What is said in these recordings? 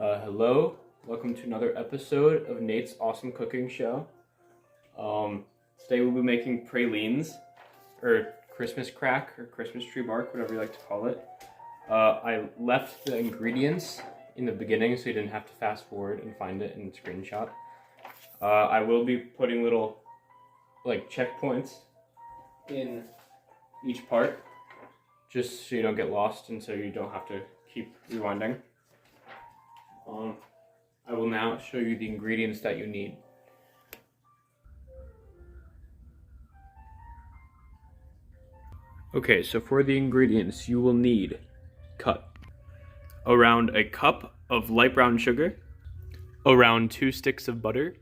Hello, welcome to another episode of Nate's Awesome Cooking Show. Today we'll be making pralines, or Christmas crack, or Christmas tree bark, whatever you like to call it. I left the ingredients in the beginning so you didn't have to fast forward and find it in the screenshot. I will be putting little checkpoints in each part, just so you don't get lost and so you don't have to keep rewinding. I will now show you the ingredients that you need. Okay, so for the ingredients, you will need around a cup of light brown sugar, around 2 sticks of butter,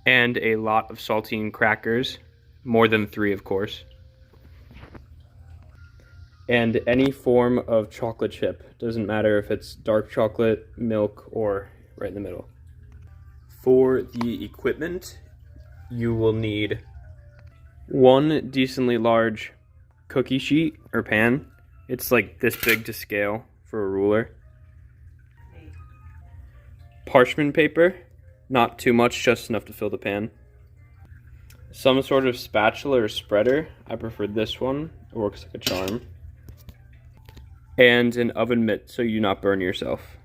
and a lot of saltine crackers, more than 3 of course, and any form of chocolate chip. Doesn't matter if it's dark chocolate, milk, or right in the middle. For the equipment, you will need 1 decently large cookie sheet or pan. It's like this big to scale for a ruler. Parchment paper, not too much, just enough to fill the pan. Some sort of spatula or spreader. I prefer this one, it works like a charm. And an oven mitt so you not burn yourself.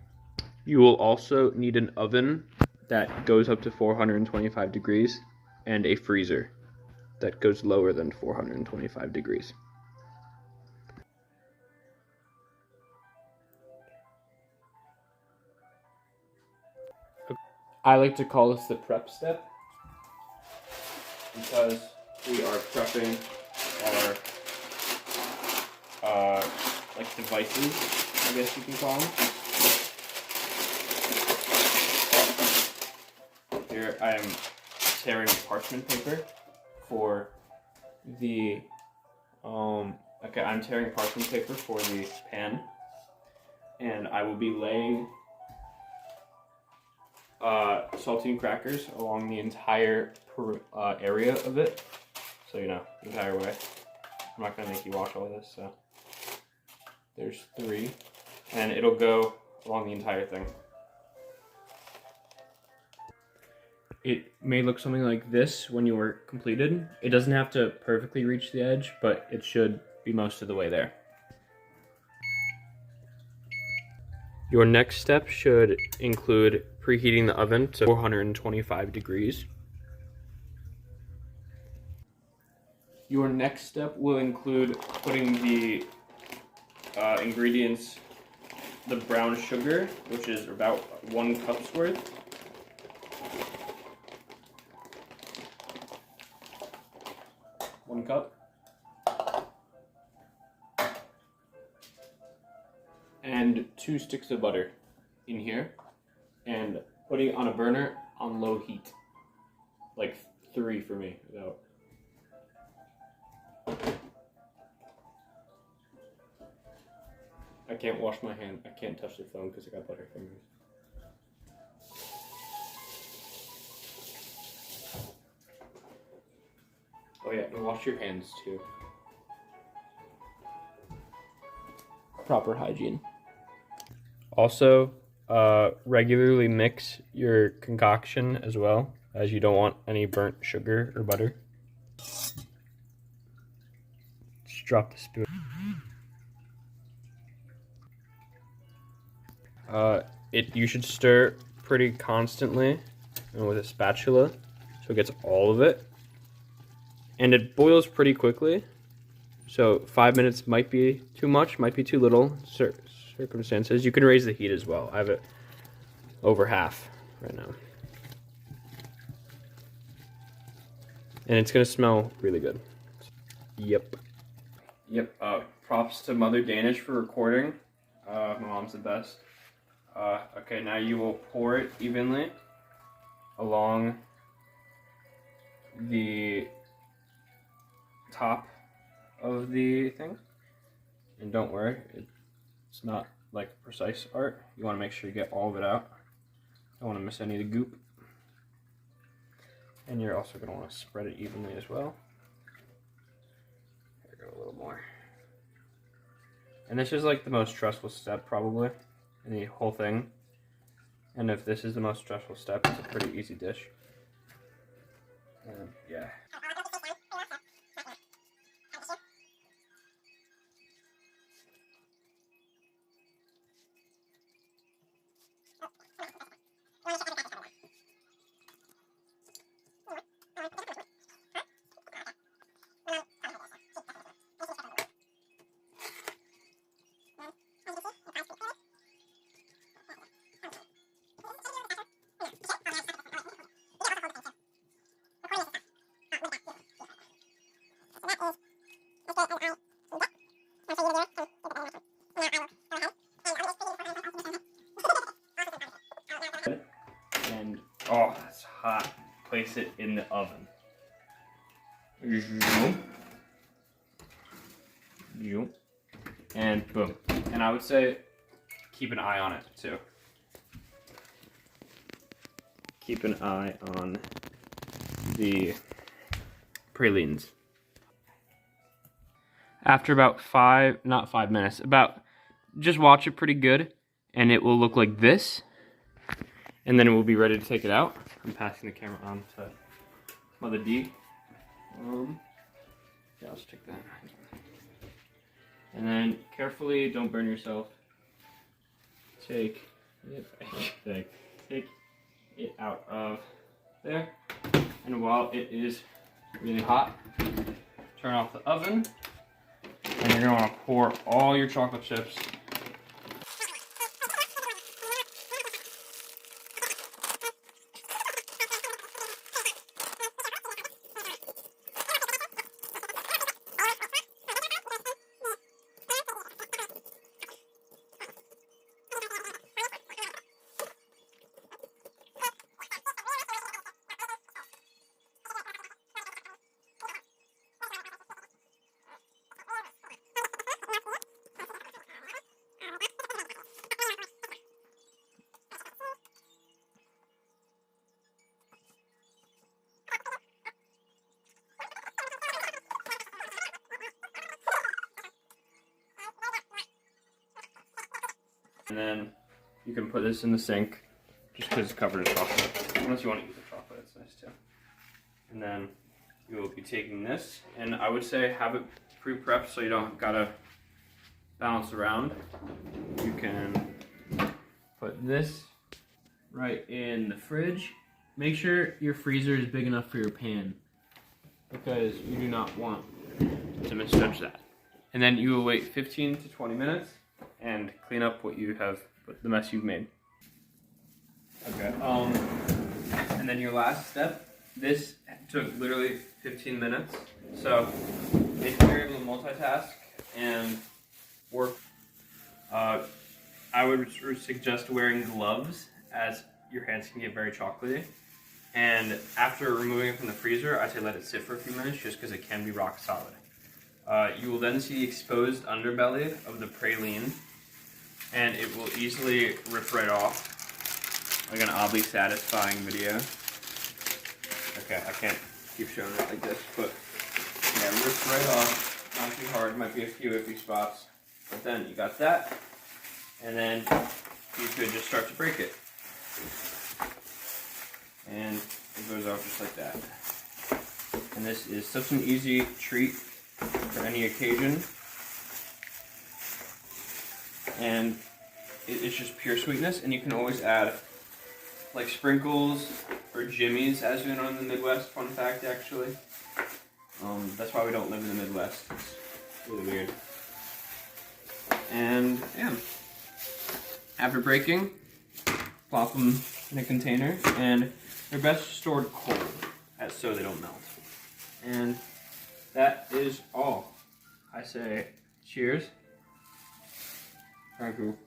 You will also need an oven that goes up to 425 degrees and a freezer that goes lower than 425 degrees. I like to call this the prep step because we are prepping our devices, I guess you can call them. Here I am tearing parchment paper for the I'm tearing parchment paper for the pan, and I will be laying saltine crackers along the entire area of it, so you know, the entire way. I'm not gonna make you watch all this, so there's 3, and it'll go along the entire thing. It may look something like this when you are completed. It doesn't have to perfectly reach the edge, but it should be most of the way there. Your next step should include preheating the oven to 425 degrees. Your next step will include putting the ingredients, the brown sugar, which is about 1 cup's worth. One cup. And 2 sticks of butter in here, and putting it on a burner on low heat, like 3 for me. Without. I can't wash my hand. I can't touch the phone because I got butter fingers. Oh yeah, and wash your hands too. Proper hygiene. Also, regularly mix your concoction as well, as you don't want any burnt sugar or butter. Just drop the spoon. You should stir pretty constantly and with a spatula so it gets all of it. And it boils pretty quickly, so 5 minutes might be too much, might be too little, circumstances. You can raise the heat as well. I have it over half right now. And it's gonna smell really good. Yep. Props to Mother Danish for recording. My mom's the best. Okay, now you will pour it evenly along the top of the thing. And don't worry, it's not like precise art. You want to make sure you get all of it out. Don't want to miss any of the goop. And you're also going to want to spread it evenly as well. There we go, a little more. And this is like the most trustless step probably. in the whole thing. And if this is the most stressful step, it's a pretty easy dish. And yeah. And oh, that's hot. Place it in the oven. And boom. And I would say keep an eye on it too. Keep an eye on the pralines. After about not 5 minutes, just watch it pretty good, and it will look like this. And then it will be ready to take it out. I'm passing the camera on to Mother D. Yeah, let's check that. And then carefully, don't burn yourself. Take it out of there. And while it is really hot, turn off the oven. And you're gonna wanna pour all your chocolate chips . And then you can put this in the sink just because it's covered in chocolate. Unless you want to eat the chocolate, it's nice too. And then you will be taking this, and I would say have it pre-prepped so you don't gotta bounce around. You can put this right in the fridge. Make sure your freezer is big enough for your pan, because you do not want to misjudge that. And then you will wait 15 to 20 minutes and clean up what you have, the mess you've made. Okay. And then your last step, this took literally 15 minutes. So if you're able to multitask and work, I would suggest wearing gloves, as your hands can get very chocolatey. And after removing it from the freezer, I say let it sit for a few minutes just because it can be rock solid. You will then see the exposed underbelly of the praline, and it will easily rip right off, like an oddly satisfying video. Okay, I can't keep showing it like this, but yeah, it rips right off, not too hard, might be a few iffy spots, but then you got that, and then you could just start to break it. And it goes off just like that. And this is such an easy treat for any occasion. And it's just pure sweetness, and you can always add like sprinkles or jimmies, as we know in the Midwest. Fun fact, actually. That's why we don't live in the Midwest. It's really weird. And yeah, after breaking, plop them in a container, and they're best stored cold, so they don't melt. And that is all. I say cheers. Thank you.